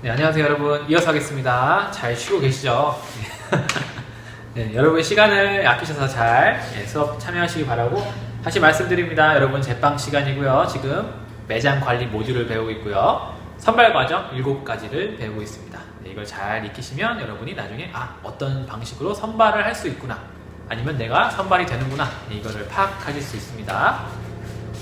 네, 안녕하세요 여러분. 이어서 하겠습니다. 잘 쉬고 계시죠? 네, 여러분 시간을 아끼셔서 잘 수업 참여하시기 바라고 다시 말씀드립니다. 여러분 제빵 시간이고요. 지금 매장 관리 모듈을 배우고 있고요. 선발 과정 7가지를 배우고 있습니다. 네, 이걸 잘 익히시면 여러분이 나중에 어떤 방식으로 선발을 할 수 있구나, 아니면 내가 선발이 되는구나, 이거를 파악하실 수 있습니다.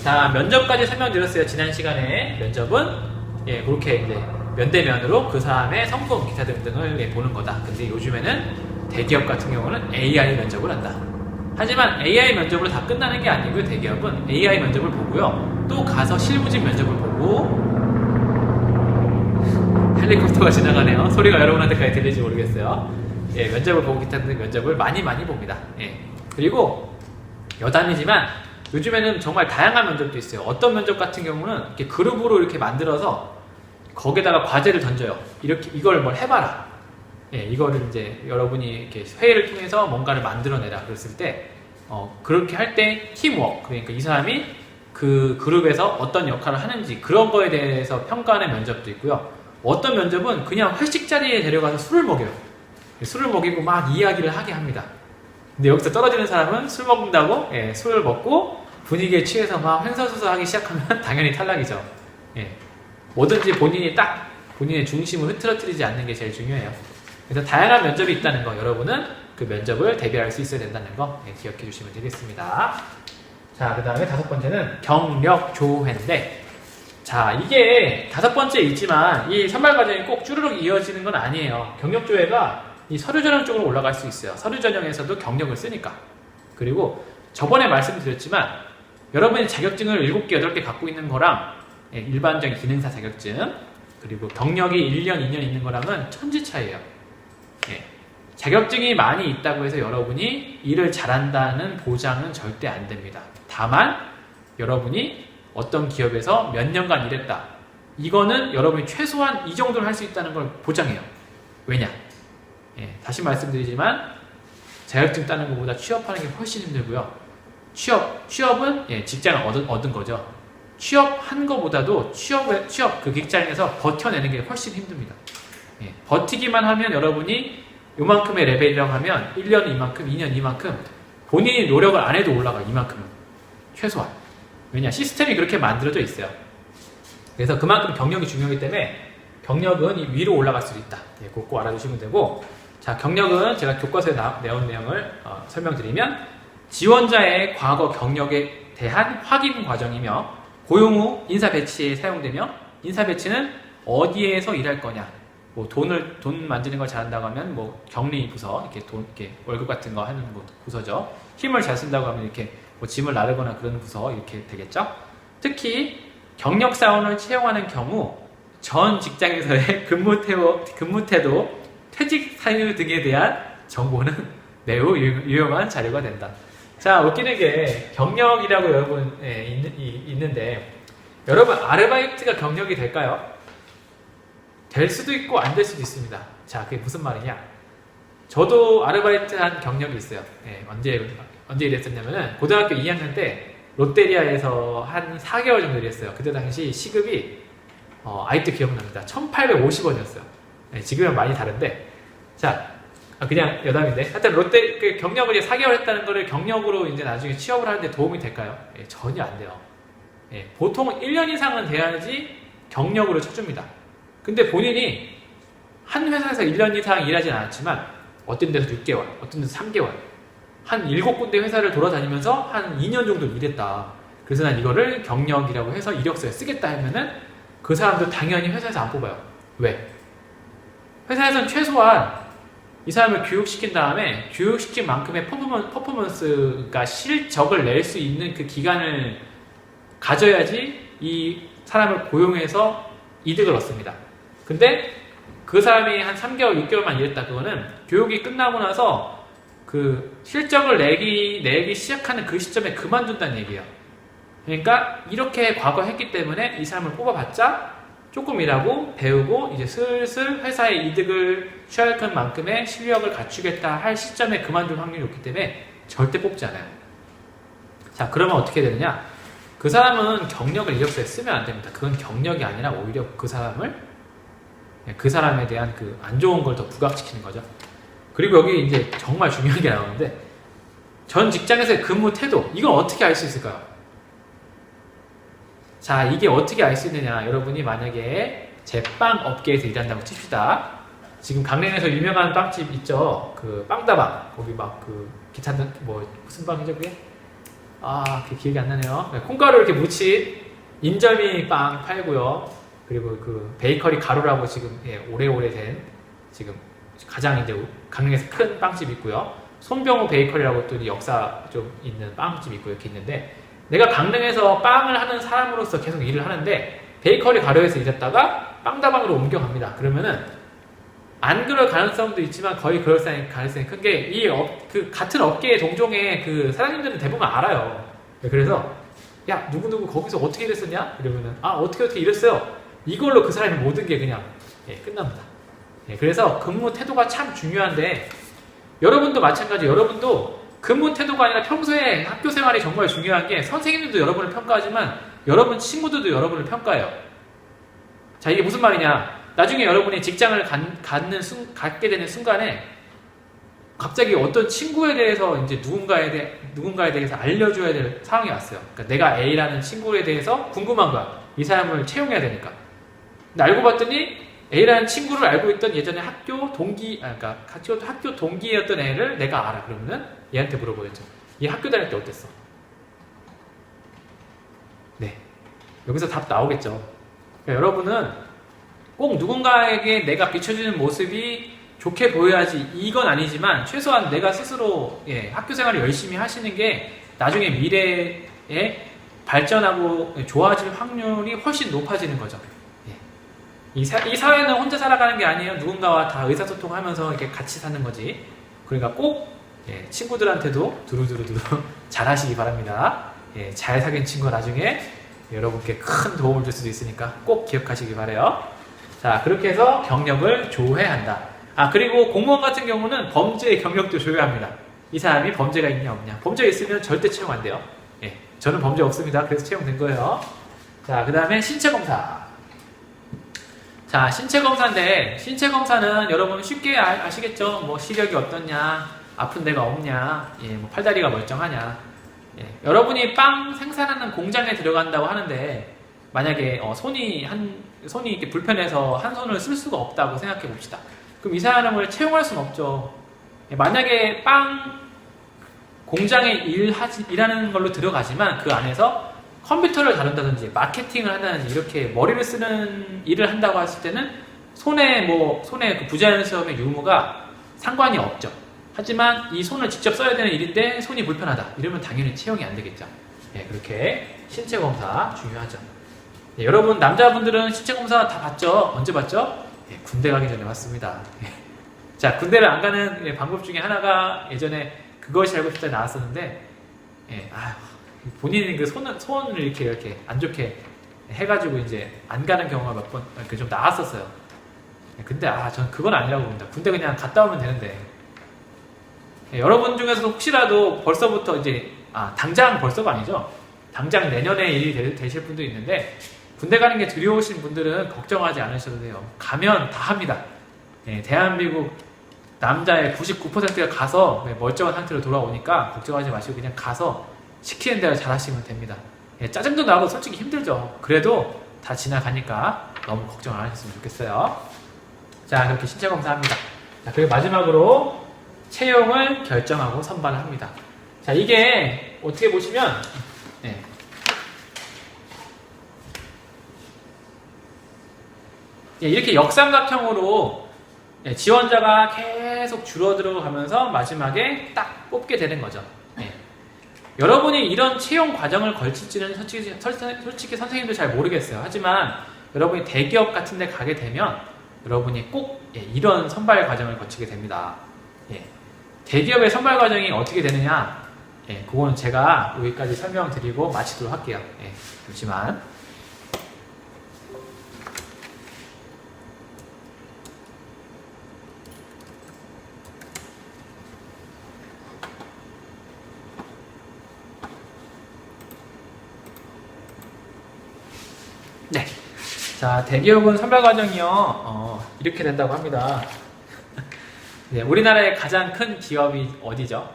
자, 면접까지 설명드렸어요. 지난 시간에 면접은 그렇게 이제 면대면으로 그 사람의 성품, 기타 등등을 보는 거다. 근데 요즘에는 대기업 같은 경우는 AI 면접을 한다. 하지만 AI 면접으로 다 끝나는 게 아니고요. 대기업은 AI 면접을 보고요. 또 가서 실무진 면접을 보고, 헬리콥터가 지나가네요. 소리가 여러분한테까지 들릴지 모르겠어요. 면접을 보고 기타 등등 면접을 많이 봅니다. 그리고 여담이지만 요즘에는 정말 다양한 면접도 있어요. 어떤 면접 같은 경우는 이렇게 그룹으로 이렇게 만들어서 거기에다가 과제를 던져요. 이렇게 이걸 뭘 해봐라. 이거를 이제 여러분이 이렇게 회의를 통해서 뭔가를 만들어내라. 그랬을 때 그렇게 할 때 팀워크, 그러니까 이 사람이 그 그룹에서 어떤 역할을 하는지 그런 거에 대해서 평가하는 면접도 있고요. 어떤 면접은 그냥 회식 자리에 데려가서 술을 먹여요. 술을 먹이고 막 이야기를 하게 합니다. 근데 여기서 떨어지는 사람은 술 먹는다고 술을 먹고 분위기에 취해서 막 횡설수설하기 시작하면 당연히 탈락이죠. 뭐든지 본인의 중심을 흐트러뜨리지 않는 게 제일 중요해요. 그래서 다양한 면접이 있다는 거, 여러분은 그 면접을 대비할 수 있어야 된다는 거 기억해 주시면 되겠습니다. 자, 그 다음에 5번째는 경력조회인데, 자, 이게 5번째 있지만 이 선발 과정이 꼭 쭈르륵 이어지는 건 아니에요. 경력조회가 이 서류 전형 쪽으로 올라갈 수 있어요. 서류 전형에서도 경력을 쓰니까. 그리고 저번에 말씀드렸지만 여러분이 자격증을 7개, 8개 갖고 있는 거랑 일반적인 기능사 자격증, 그리고 경력이 1년, 2년 있는 거랑은 천지 차이예요. 자격증이 많이 있다고 해서 여러분이 일을 잘한다는 보장은 절대 안 됩니다. 다만 여러분이 어떤 기업에서 몇 년간 일했다, 이거는 여러분이 최소한 이 정도는 할 수 있다는 걸 보장해요. 왜냐? 다시 말씀드리지만 자격증 따는 것보다 취업하는 게 훨씬 힘들고요. 취업은 직장을 얻은 거죠. 취업한 것보다도 취업 그 직장에서 버텨내는 게 훨씬 힘듭니다. 버티기만 하면 여러분이 요만큼의 레벨이라고 하면 1년은 이만큼, 2년 이만큼, 본인이 노력을 안 해도 올라가, 이만큼은 최소한. 왜냐? 시스템이 그렇게 만들어져 있어요. 그래서 그만큼 경력이 중요하기 때문에 경력은 위로 올라갈 수도 있다. 꼭 알아두시면 되고, 자, 경력은 제가 교과서에 내온 내용을 설명드리면, 지원자의 과거 경력에 대한 확인 과정이며, 고용 후 인사 배치에 사용되며, 인사 배치는 어디에서 일할 거냐, 뭐 돈 만지는 걸 잘한다고 하면 뭐 격리 부서, 이렇게 월급 같은 거 하는 부서죠. 힘을 잘 쓴다고 하면 이렇게 뭐 짐을 나르거나 그런 부서, 이렇게 되겠죠. 특히 경력 사원을 채용하는 경우 전 직장에서의 근무 태도, 퇴직 사유 등에 대한 정보는 매우 유용한 자료가 된다. 자, 웃기는 게 경력이라고 여러분 있는데, 여러분 아르바이트가 경력이 될까요? 될 수도 있고 안 될 수도 있습니다. 자, 그게 무슨 말이냐? 저도 아르바이트 한 경력이 있어요. 언제 일했었냐면은 고등학교 2학년 때 롯데리아에서 한 4개월 정도 일했어요. 그때 당시 시급이 아직도 기억납니다. 1,850원이었어요. 지금은 많이 다른데, 자, 그냥 여담인데, 하여튼 롯데 그 경력을 이제 4개월 했다는 거를 경력으로 이제 나중에 취업을 하는데 도움이 될까요? 전혀 안 돼요. 보통 1년 이상은 돼야지 경력으로 쳐줍니다. 근데 본인이 한 회사에서 1년 이상 일하진 않았지만 어떤 데서 6개월, 어떤 데서 3개월, 한 7군데 회사를 돌아다니면서 한 2년 정도 일했다. 그래서 난 이거를 경력이라고 해서 이력서에 쓰겠다 하면은 그 사람도 당연히 회사에서 안 뽑아요. 왜? 회사에서는 최소한 이 사람을 교육시킨 다음에 교육시킨 만큼의 퍼포먼스가 실적을 낼 수 있는 그 기간을 가져야지 이 사람을 고용해서 이득을 얻습니다. 근데 그 사람이 한 3개월, 6개월만 일했다. 그거는 교육이 끝나고 나서 그 실적을 내기 시작하는 그 시점에 그만둔다는 얘기예요. 그러니까 이렇게 과거 했기 때문에 이 사람을 뽑아봤자 조금 일하고 배우고 이제 슬슬 회사의 이득을 취할 만큼의 실력을 갖추겠다 할 시점에 그만둘 확률이 높기 때문에 절대 뽑지 않아요. 자, 그러면 어떻게 되느냐? 그 사람은 경력을 이력서에 쓰면 안 됩니다. 그건 경력이 아니라 오히려 그 사람을 그 사람에 대한 그 안 좋은 걸 더 부각시키는 거죠. 그리고 여기 이제 정말 중요한 게 나오는데, 전 직장에서의 근무 태도, 이걸 어떻게 알 수 있을까요? 자, 이게 어떻게 알 수 있느냐? 여러분이 만약에 제빵 업계에서 일한다고 칩시다. 지금 강릉에서 유명한 빵집 있죠? 그 빵다방. 거기 막 그 기타 뭐 무슨 빵이죠 그게? 아, 그게 기억이 안 나네요. 콩가루 이렇게 묻힌 인절미 빵 팔고요. 그리고 그 베이커리 가루라고 지금 오래오래 된 지금 가장 이제 강릉에서 큰 빵집 있고요. 손병호 베이커리라고 또 역사 좀 있는 빵집 있고 이렇게 있는데, 내가 강릉에서 빵을 하는 사람으로서 계속 일을 하는데 베이커리 가루에서 일했다가 빵다방으로 옮겨갑니다. 그러면은 안 그럴 가능성도 있지만 거의 그럴 가능성이 큰 게, 그 같은 업계의 동종의 그 사장님들은 대부분 알아요. 그래서 야, 누구누구 거기서 어떻게 일했었냐? 이러면은 어떻게 일했어요? 이걸로 그 사람의 모든 게 그냥 끝납니다. 그래서 근무 태도가 참 중요한데, 여러분도 마찬가지. 여러분도 근무 태도가 아니라 평소에 학교 생활이 정말 중요한 게, 선생님들도 여러분을 평가하지만 여러분 친구들도 여러분을 평가해요. 자, 이게 무슨 말이냐? 나중에 여러분이 직장을 갖게 되는 순간에 갑자기 어떤 친구에 대해서 이제 누군가에 대해서 알려줘야 될 상황이 왔어요. 그러니까 내가 A라는 친구에 대해서 궁금한 거야. 이 사람을 채용해야 되니까. 근데 알고 봤더니 A라는 친구를 알고 있던 예전에 학교 동기였던 애를 내가 알아. 그러면은 얘한테 물어보겠죠. 얘 학교 다닐 때 어땠어? 네. 여기서 답 나오겠죠. 그러니까 여러분은 꼭 누군가에게 내가 비춰주는 모습이 좋게 보여야지, 이건 아니지만 최소한 내가 스스로 학교 생활을 열심히 하시는 게 나중에 미래에 발전하고 좋아질 확률이 훨씬 높아지는 거죠. 이 사회는 혼자 살아가는 게 아니에요. 누군가와 다 의사소통하면서 이렇게 같이 사는 거지. 그러니까 꼭 친구들한테도 두루두루 잘 하시기 바랍니다. 잘 사귄 친구가 나중에 여러분께 큰 도움을 줄 수도 있으니까 꼭 기억하시기 바라요. 자, 그렇게 해서 경력을 조회한다. 그리고 공무원 같은 경우는 범죄의 경력도 조회합니다. 이 사람이 범죄가 있냐 없냐. 범죄가 있으면 절대 채용 안 돼요. 저는 범죄 없습니다. 그래서 채용된 거예요. 자, 그 다음에 신체검사. 자, 신체검사인데, 신체검사는 여러분 쉽게 아시겠죠? 뭐 시력이 어떻냐, 아픈 데가 없냐, 뭐 팔다리가 멀쩡하냐. 여러분이 빵 생산하는 공장에 들어간다고 하는데, 만약에 손이 이렇게 불편해서 한 손을 쓸 수가 없다고 생각해 봅시다. 그럼 이 사람을 채용할 수는 없죠. 만약에 빵 공장에 일하는 걸로 들어가지만 그 안에서 컴퓨터를 다룬다든지 마케팅을 한다든지 이렇게 머리를 쓰는 일을 한다고 했을 때는 손에 그 부자연스러움의 유무가 상관이 없죠. 하지만 이 손을 직접 써야 되는 일인데 손이 불편하다. 이러면 당연히 채용이 안 되겠죠. 그렇게 신체검사 중요하죠. 여러분 남자분들은 신체검사 다 봤죠? 언제 봤죠? 군대 가기 전에 봤습니다. 자, 군대를 안 가는 방법 중에 하나가 예전에 그것이 알고 싶다 나왔었는데, 본인이 그 손을 이렇게 안 좋게 해가지고 이제 안 가는 경우가 몇 번 좀 나왔었어요. 근데 전 그건 아니라고 봅니다. 군대 그냥 갔다 오면 되는데. 여러분 중에서도 혹시라도 벌써부터 이제 당장 벌써가 아니죠. 당장 내년에 일이 되실 분도 있는데, 군대 가는 게 두려우신 분들은 걱정하지 않으셔도 돼요. 가면 다 합니다. 대한민국 남자의 99%가 가서 멀쩡한 상태로 돌아오니까 걱정하지 마시고 그냥 가서 시키는 대로 잘 하시면 됩니다. 짜증도 나고 솔직히 힘들죠. 그래도 다 지나가니까 너무 걱정 안 하셨으면 좋겠어요. 자, 그렇게 신체 검사합니다. 자, 그리고 마지막으로 채용을 결정하고 선발을 합니다. 자, 이게 어떻게 보시면 이렇게 역삼각형으로 지원자가 계속 줄어들어 가면서 마지막에 딱 뽑게 되는 거죠. 여러분이 이런 채용 과정을 걸칠지는 솔직히 선생님도 잘 모르겠어요. 하지만 여러분이 대기업 같은 데 가게 되면 여러분이 꼭 이런 선발 과정을 거치게 됩니다. 대기업의 선발 과정이 어떻게 되느냐, 그거는 제가 여기까지 설명드리고 마치도록 할게요. 잠시만. 자, 대기업은 선발 과정이요. 이렇게 된다고 합니다. 네, 우리나라의 가장 큰 기업이 어디죠?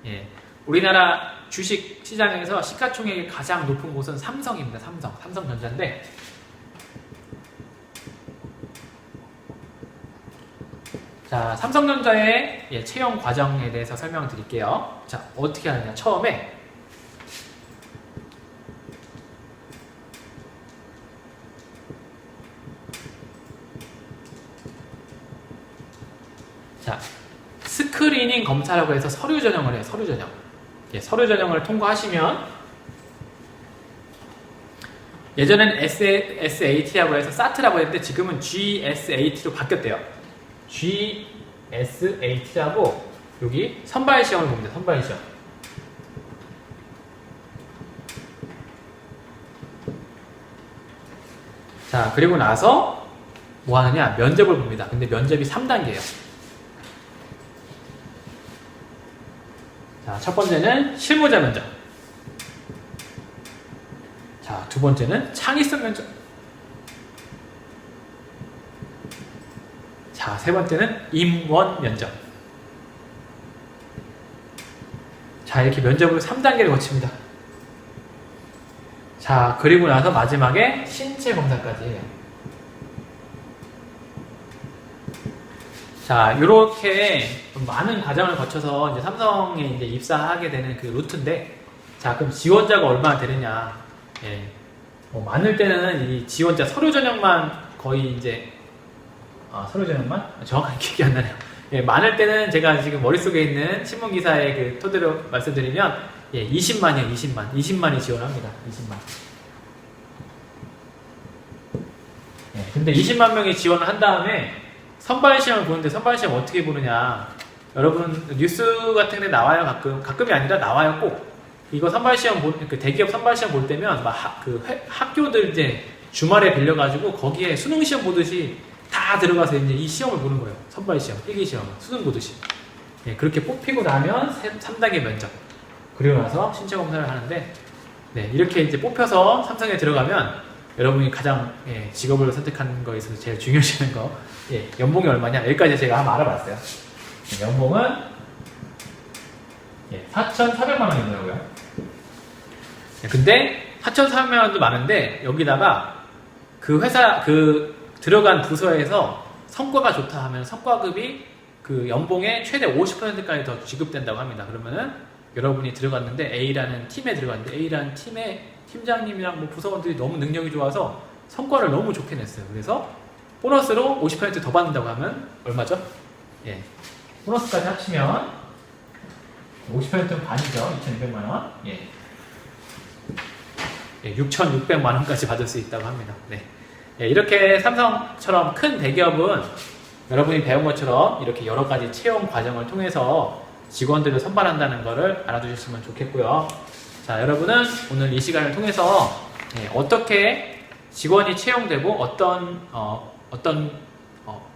예, 우리나라 주식 시장에서 시가총액이 가장 높은 곳은 삼성입니다. 삼성전자인데, 자, 삼성전자의 채용 과정에 대해서 설명드릴게요. 자, 어떻게 하느냐? 처음에 자, 스크리닝 검사라고 해서 서류 전형을 해요. 서류 전형. 예, 서류 전형을 통과하시면 예전엔 SAT라고 해서 SAT라고 했는데 지금은 GSAT로 바뀌었대요. GSAT라고 여기 선발 시험을 봅니다. 선발 시험. 자, 그리고 나서 뭐 하느냐? 면접을 봅니다. 근데 면접이 3단계예요. 자, 첫 번째는 실무자 면접. 자, 두 번째는 창의성 면접. 자, 세 번째는 임원 면접. 자, 이렇게 면접을 3단계를 거칩니다. 자, 그리고 나서 마지막에 신체 검사까지 해요. 자, 이렇게 많은 과정을 거쳐서 이제 삼성에 이제 입사하게 되는 그 루트인데, 자, 그럼 지원자가 얼마나 되느냐? 예. 많을 때는 이 지원자 서류 전형만 거의 이제, 서류 전형만? 정확하게 기억이 안 나네요. 예, 많을 때는 제가 지금 머릿속에 있는 신문기사의 그 토대로 말씀드리면, 예, 20만이에요, 20만. 20만이 지원합니다. 20만. 예, 근데 20만 명이 지원을 한 다음에, 선발 시험을 보는데 선발 시험 어떻게 보느냐? 여러분 뉴스 같은 데 나와요. 가끔이 아니라 나와요. 꼭 이거 선발 시험 그 대기업 선발 시험 볼 때면 막 학교들 이제 주말에 빌려가지고 거기에 수능 시험 보듯이 다 들어가서 이제 이 시험을 보는 거예요. 선발 시험, 필기 시험, 수능 보듯이. 예, 그렇게 뽑히고 나면 3단계 면접. 그리고 나서 신체 검사를 하는데, 네, 이렇게 이제 뽑혀서 삼성에 들어가면 여러분이 가장 직업을 선택하는 거에 있어서 제일 중요시하는 거, 연봉이 얼마냐? 여기까지 제가 한번 알아봤어요. 연봉은 4,400만 원이더라고요. 근데 4,400만 원도 많은데 여기다가 그 회사 들어간 부서에서 성과가 좋다 하면 성과급이 그 연봉의 최대 50%까지 더 지급된다고 합니다. 그러면은 여러분이 들어갔는데 A라는 팀에 들어갔는데 A라는 팀의 팀장님이랑 뭐 부서원들이 너무 능력이 좋아서 성과를 너무 좋게 냈어요. 그래서 보너스로 50% 더 받는다고 하면 얼마죠? 예, 보너스까지 합치면 50%는 반이죠. 2,200만 원. 예, 6,600만 원까지 받을 수 있다고 합니다. 네. 예, 이렇게 삼성처럼 큰 대기업은 여러분이 배운 것처럼 이렇게 여러 가지 채용 과정을 통해서 직원들을 선발한다는 것을 알아두셨으면 좋겠고요. 자, 여러분은 오늘 이 시간을 통해서 어떻게 직원이 채용되고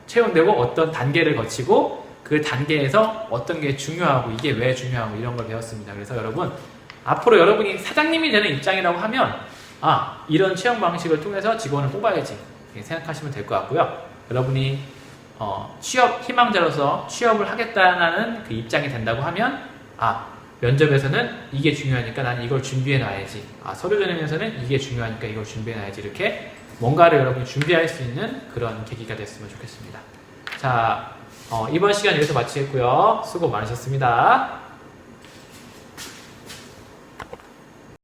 채용되고 어떤 단계를 거치고 그 단계에서 어떤 게 중요하고 이게 왜 중요하고 이런 걸 배웠습니다. 그래서 여러분 앞으로 여러분이 사장님이 되는 입장이라고 하면 이런 채용 방식을 통해서 직원을 뽑아야지 생각하시면 될 것 같고요. 여러분이 취업 희망자로서 취업을 하겠다는 그 입장이 된다고 하면 면접에서는 이게 중요하니까 나는 이걸 준비해 놔야지. 서류 전형에서는 이게 중요하니까 이걸 준비해 놔야지. 이렇게 뭔가를 여러분이 준비할 수 있는 그런 계기가 됐으면 좋겠습니다. 자, 이번 시간 여기서 마치겠고요. 수고 많으셨습니다.